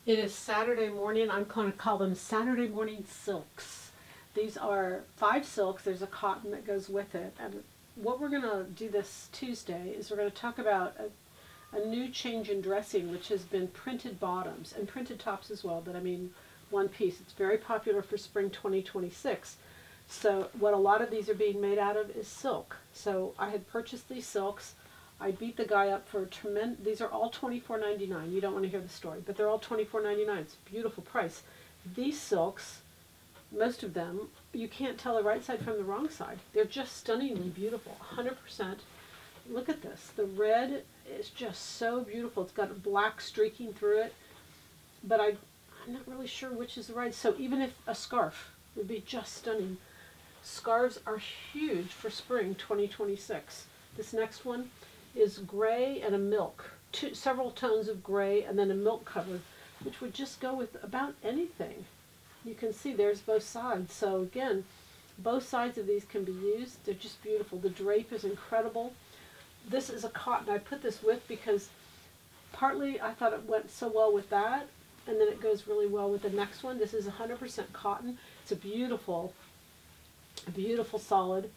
It is Saturday morning. I'm going to call them Saturday morning silks. These are 5 silks. There's a cotton that goes with it. And what we're going to do this Tuesday is we're going to talk about a new change in dressing, which has been printed bottoms and printed tops as well, but I mean one piece. It's very popular for spring 2026. So what a lot of these are being made out of is silk. So I had purchased these silks. I beat the guy up for a tremendous. These are all $24.99. You don't want to hear the story, but they're all $24.99. It's a beautiful price. These silks, most of them, you can't tell the right side from the wrong side. They're just stunningly beautiful. 100%. Look at this. The red is just so beautiful. It's got a black streaking through it, but I'm not really sure which is the right. So even if a scarf would be just stunning. Scarves are huge for spring 2026. This next one is gray and a milk, several tones of gray and then a milk cover, which would just go with about anything. You can see there's both sides. So again, both sides of these can be used. They're just beautiful. The drape is incredible. This is a cotton I put this with because partly I thought it went so well with that, and then it goes really well with the next one. This is 100% cotton. It's a beautiful solid.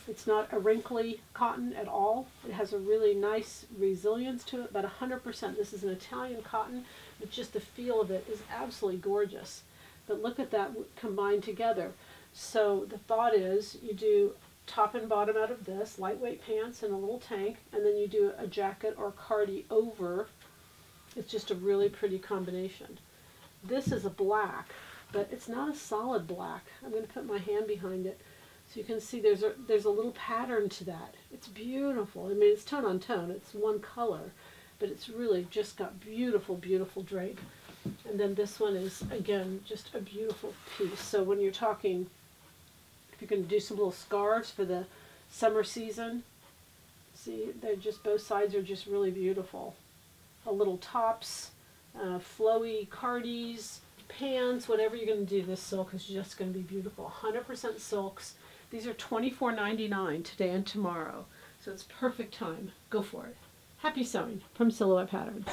It's not a wrinkly cotton at all. It has a really nice resilience to it, but 100%. This is an Italian cotton, but just the feel of it is absolutely gorgeous. But look at that combined together. So the thought is you do top and bottom out of this, lightweight pants and a little tank, and then you do a jacket or cardi over. It's just a really pretty combination. This is a black, but it's not a solid black. I'm going to put my hand behind it. So you can see there's a little pattern to that. It's beautiful. I mean, it's tone on tone. It's one color, but it's really just got beautiful, beautiful drape. And then this one is, again, just a beautiful piece. So when you're talking, if you're going to do some little scarves for the summer season, see, they're just, both sides are just really beautiful. A little tops, flowy cardis, pants, whatever you're going to do, this silk is just going to be beautiful. 100% silks. These are $24.99 today and tomorrow. So it's perfect time. Go for it. Happy sewing from Silhouette Patterns.